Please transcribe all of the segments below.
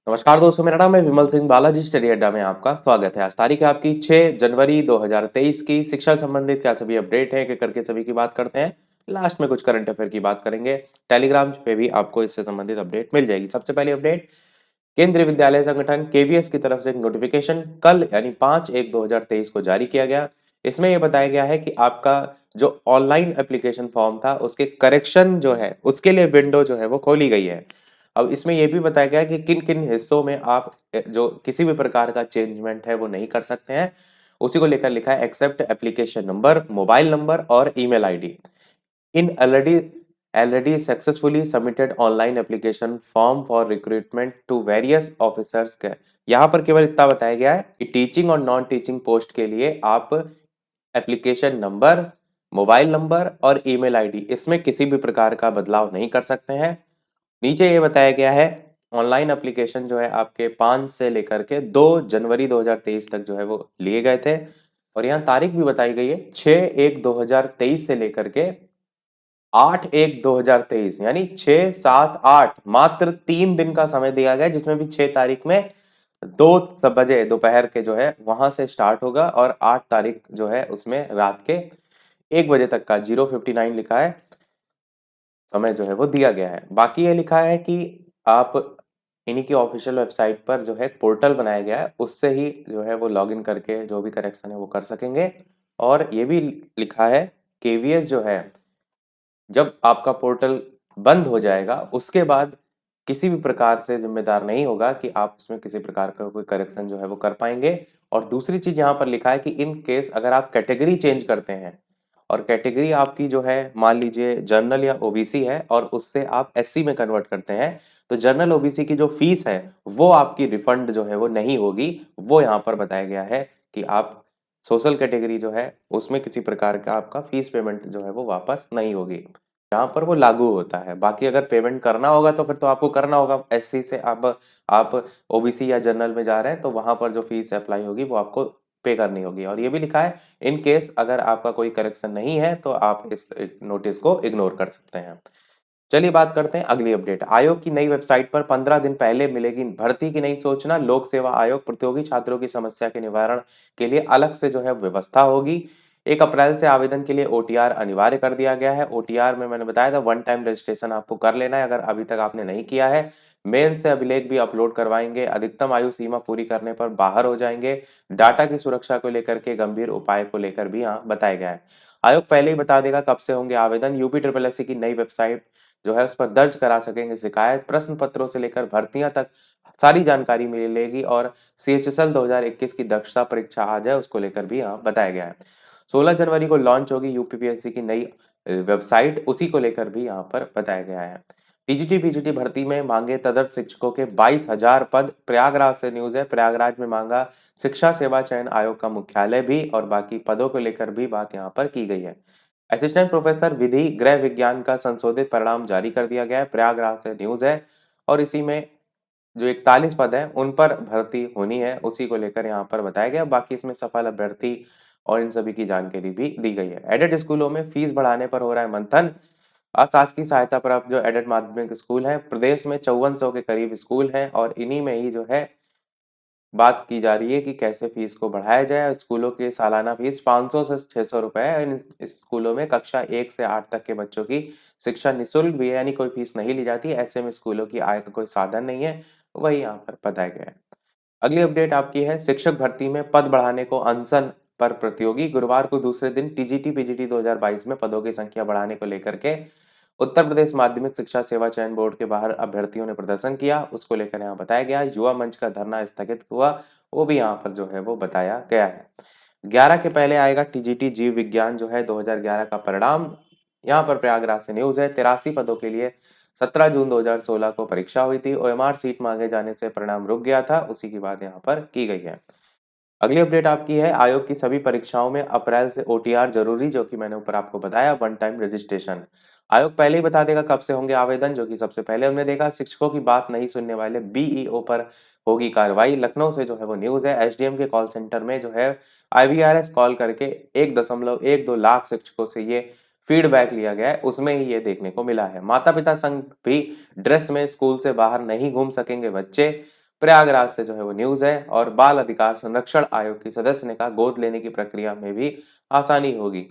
नमस्कार दोस्तों, मेरा नाम है विमल सिंह। बालाजी स्टडी अड्डा में आपका स्वागत है। आज तारीख है आपकी 6 जनवरी 2023 की। शिक्षा संबंधित क्या सभी अपडेट है कि करके सभी की बात करते हैं। लास्ट में कुछ करंट अफेयर की बात करेंगे। टेलीग्राम पे भी आपको इससे संबंधित अपडेट मिल जाएगी। सबसे पहले अपडेट, केंद्रीय विद्यालय संगठन केवीएस की तरफ से एक नोटिफिकेशन कल यानी 5/1/2023 को जारी किया गया। इसमें यह बताया गया है कि आपका जो ऑनलाइन एप्लीकेशन फॉर्म था उसके करेक्शन जो है उसके लिए विंडो जो है वो खोली गई है। अब इसमें यह भी बताया गया है कि किन किन हिस्सों में आप जो किसी भी प्रकार का चेंजमेंट है वो नहीं कर सकते हैं। उसी को लेकर लिखा है accept application number, mobile number और ईमेल आईडी इन already successfully submitted online application form for recruitment to various officers के। यहाँ पर केवल इतना बताया गया है कि टीचिंग और नॉन टीचिंग पोस्ट के लिए आप एप्लीकेशन नंबर, मोबाइल नंबर और ईमेल आईडी इसमें किसी भी प्रकार का बदलाव नहीं कर सकते हैं। नीचे ये बताया गया है ऑनलाइन एप्लीकेशन जो है आपके 5 से लेकर के 2 जनवरी 2023 तक जो है वो लिए गए थे। और यहाँ तारीख भी बताई गई है 6/1/2023 से लेकर के 8/1/2023 यानी 6, 7, 8 मात्र 3 दिन का समय दिया गया है, जिसमें भी 6 तारीख में 2 बजे दोपहर के जो है वहां से स्टार्ट होगा और 8 तारीख जो है उसमें रात के 1 बजे तक का 0:59 लिखा है समय जो है वो दिया गया है। बाकी ये लिखा है कि आप इन्हीं की ऑफिशियल वेबसाइट पर जो है पोर्टल बनाया गया है उससे ही जो है वो लॉगिन करके जो भी करेक्शन है वो कर सकेंगे। और ये भी लिखा है केवीएस जो है जब आपका पोर्टल बंद हो जाएगा उसके बाद किसी भी प्रकार से जिम्मेदार नहीं होगा कि आप उसमें किसी प्रकार का कोई करेक्शन जो है वो कर पाएंगे। और दूसरी चीज यहाँ पर लिखा है कि इन केस अगर आप कैटेगरी चेंज करते हैं और कैटेगरी आपकी जो है मान लीजिए जनरल या ओबीसी है और उससे आप एससी में कन्वर्ट करते हैं तो जनरल ओबीसी की जो फीस है वो आपकी रिफंड जो है वो नहीं होगी। वो यहाँ पर बताया गया है कि आप सोशल कैटेगरी जो है उसमें किसी प्रकार का आपका फीस पेमेंट जो है वो वापस नहीं होगी। यहाँ पर वो लागू होता है। बाकी अगर पेमेंट करना होगा तो फिर तो आपको करना होगा। एससी से आप ओबीसी या जनरल में जा रहे हैं तो वहां पर जो फीस अप्लाई होगी वो आपको पे करनी होगी। और ये भी लिखा है इन केस अगर आपका कोई करेक्शन नहीं है तो आप इस नोटिस को इग्नोर कर सकते हैं। चलिए बात करते हैं अगली अपडेट। आयोग की नई वेबसाइट पर 15 दिन पहले मिलेगी भर्ती की नई सूचना। लोक सेवा आयोग प्रतियोगी छात्रों की समस्या के निवारण के लिए अलग से जो है व्यवस्था होगी। 1 अप्रैल से आवेदन के लिए ओटीआर अनिवार्य कर दिया गया है। ओटीआर में मैंने बताया था वन टाइम रजिस्ट्रेशन आपको कर लेना है अगर अभी तक आपने नहीं किया है। मेल से अभिलेख भी अपलोड करवाएंगे। अधिकतम आयु सीमा पूरी करने पर बाहर हो जाएंगे। डाटा की सुरक्षा को लेकर के गंभीर उपाय को लेकर भी यहाँ बताया गया है। आयोग पहले ही बता देगा कब से होंगे आवेदन। यूपी ट्रिपल एससी की नई वेबसाइट जो है उस पर दर्ज करा सकेंगे शिकायत। प्रश्न पत्रों से लेकर भर्तियां तक सारी जानकारी मिलेगी। और सीएचएसएल 2021 की दक्षता परीक्षा आ जाए उसको लेकर भी यहाँ बताया गया है। 16 जनवरी को लॉन्च होगी यूपीपीएससी की नई वेबसाइट, उसी को लेकर भी यहाँ पर बताया गया है। टीजीटी पीजीटी भर्ती में मांगे तदर्थ शिक्षकों के 22,000 पद। प्रयागराज से न्यूज है। प्रयागराज में मांगा शिक्षा सेवा चयन आयोग का मुख्यालय भी और बाकी पदों को लेकर भी बात यहाँ पर की गई है। असिस्टेंट प्रोफेसर विधि गृह विज्ञान का संशोधित परिणाम जारी कर दिया गया है। प्रयागराज से न्यूज है। और इसी में जो 41 पद है उन पर भर्ती होनी है उसी को लेकर यहाँ पर बताया गया। बाकी इसमें सफल अभ्यर्थी और इन सभी की जानकारी भी दी गई है। एडेड स्कूलों में फीस बढ़ाने पर हो रहा है मंथन। अशासकीय सहायता प्राप्त जो एडेड माध्यमिक स्कूल हैं प्रदेश में 5400 के करीब स्कूल हैं और इन्हीं में ही जो है बात की जा रही है कि कैसे फीस को बढ़ाया जाए। स्कूलों की सालाना फीस 500 से 600 रुपए है। इन स्कूलों में कक्षा 1 से 8 तक के बच्चों की शिक्षा निःशुल्क भी है यानी कोई फीस नहीं ली जाती। ऐसे में स्कूलों की आय का कोई साधन नहीं है, वही यहाँ पर बताया गया है। अगली अपडेट आपकी है शिक्षक भर्ती में पद बढ़ाने को अनशन पर प्रतियोगी। गुरुवार को दूसरे दिन टीजीटी पीजीटी 2022 में पदों की संख्या बढ़ाने को लेकर के उत्तर प्रदेश माध्यमिक शिक्षा सेवा चयन बोर्ड के बाहर अभ्यर्थियों ने प्रदर्शन किया। उसको लेकर यहाँ बताया गया। युवा मंच का धरना स्थगित हुआ, वो भी यहाँ पर जो है वो बताया गया है। 11 के पहले आएगा टीजीटी जीव विज्ञान जो है 2011 का परिणाम। यहाँ पर प्रयागराज से न्यूज है। 83 पदों के लिए 17 जून 2016 को परीक्षा हुई थी। ओएमआर सीट मांगे जाने से परिणाम रुक गया था, उसी की बात यहाँ पर की गई है। अगली अपडेट आपकी है आयोग की सभी परीक्षाओं में अप्रैल से ओटीआर जरूरी, जो कि मैंने ऊपर आपको बताया वन टाइम रजिस्ट्रेशन। आयोग पहले ही बता देगा कब से होंगे आवेदन, जो कि सबसे पहले हमने देखा। शिक्षकों की बात नहीं सुनने वाले बीईओ पर होगी कार्रवाई। लखनऊ से जो है वो न्यूज है। एसडीएम के कॉल सेंटर में जो है आईवीआरएस कॉल करके 1.12 लाख शिक्षकों से ये फीडबैक लिया गया है, उसमें ही ये देखने को मिला है। माता पिता संघ भी ड्रेस में स्कूल से बाहर नहीं घूम सकेंगे बच्चे। प्रयागराज से जो है वो न्यूज है। और बाल अधिकार संरक्षण आयोग की सदस्य ने कहा गोद लेने की प्रक्रिया में भी आसानी होगी।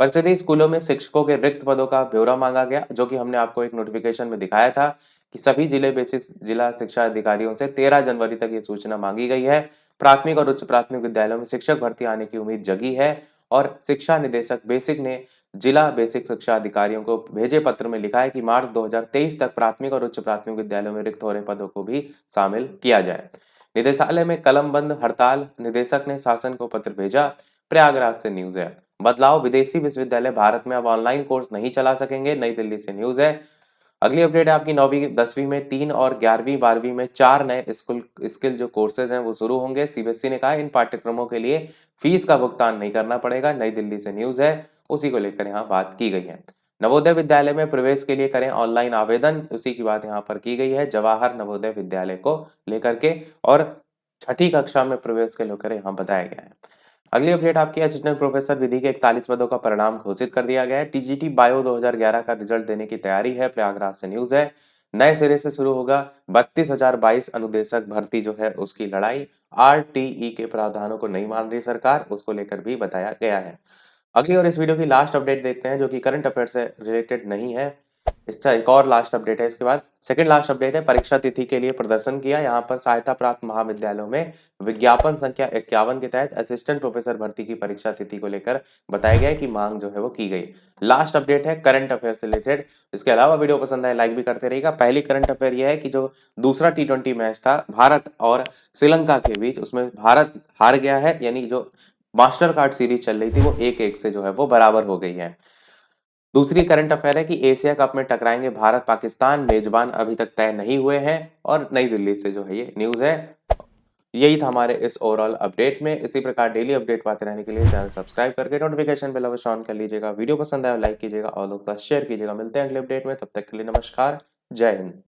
परिषदीय स्कूलों में शिक्षकों के रिक्त पदों का ब्यौरा मांगा गया, जो कि हमने आपको एक नोटिफिकेशन में दिखाया था कि सभी जिला शिक्षा अधिकारियों से 13 जनवरी तक ये सूचना मांगी गई है। प्राथमिक और उच्च प्राथमिक विद्यालयों में शिक्षक भर्ती आने की उम्मीद जगी है। और शिक्षा निदेशक बेसिक ने जिला बेसिक शिक्षा अधिकारियों को भेजे पत्र में लिखा है कि मार्च 2023 तक प्राथमिक और उच्च प्राथमिक विद्यालयों में रिक्त हो रहे पदों को भी शामिल किया जाए। निदेशालय में कलमबंद हड़ताल, निदेशक ने शासन को पत्र भेजा। प्रयागराज से न्यूज है। बदलाव, विदेशी विश्वविद्यालय भारत में अब ऑनलाइन कोर्स नहीं चला सकेंगे, नई दिल्ली से न्यूज है। अगली अपडेट है आपकी 9वीं 10वीं में 3 और 11वीं 12वीं में 4 नए स्किल जो कोर्सेज हैं वो शुरू होंगे। सीबीएसई ने कहा इन पाठ्यक्रमों के लिए फीस का भुगतान नहीं करना पड़ेगा, नई दिल्ली से न्यूज है। उसी को लेकर यहाँ बात की गई है। नवोदय विद्यालय में प्रवेश के लिए करें ऑनलाइन आवेदन, उसी की बात यहाँ पर की गई है जवाहर नवोदय विद्यालय को लेकर के। और छठी कक्षा में प्रवेश के लेकर यहाँ बताया गया है। अगली अपडेट आपकी असिस्टेंट प्रोफेसर विधि के 41 पदों का परिणाम घोषित कर दिया गया है। टीजीटी बायो 2011 का रिजल्ट देने की तैयारी है, प्रयागराज से न्यूज है। नए सिरे से शुरू होगा 32,022 अनुदेशक भर्ती जो है उसकी लड़ाई। आरटीई के प्रावधानों को नहीं मान रही सरकार, उसको लेकर भी बताया गया है। अगली और इस वीडियो की लास्ट अपडेट देखते हैं, जो कि करंट अफेयर से रिलेटेड नहीं है। इसका एक और लास्ट अपडेट है। इसके बाद सेकंड लास्ट अपडेट है, परीक्षा तिथि के लिए प्रदर्शन किया। यहाँ पर सहायता प्राप्त महाविद्यालयों में विज्ञापन संख्या 51 के तहत असिस्टेंट प्रोफेसर भर्ती की परीक्षा तिथि को लेकर बताया गया है कि मांग जो है वो की गई। लास्ट अपडेट है करंट अफेयर से रिलेटेड। इसके अलावा वीडियो पसंद आए लाइक भी करते रहिएगा। पहली करंट अफेयर यह है कि जो दूसरा T20 मैच था भारत और श्रीलंका के बीच, उसमें भारत हार गया है, यानी जो मास्टर कार्ड सीरीज चल रही थी वो 1-1 से जो है वो बराबर हो गई है। दूसरी करंट अफेयर है कि एशिया कप में टकराएंगे भारत पाकिस्तान, मेजबान अभी तक तय नहीं हुए हैं। और नई दिल्ली से जो है ये न्यूज है। यही था हमारे इस ओवरऑल अपडेट में। इसी प्रकार डेली अपडेट पाते रहने के लिए चैनल सब्सक्राइब करके नोटिफिकेशन बेल अवश्य ऑन कर लीजिएगा। वीडियो पसंद आया लाइक कीजिएगा और लोग साथ शेयर कीजिएगा। मिलते हैं अगले अपडेट में, तब तक के लिए नमस्कार, जय हिंद।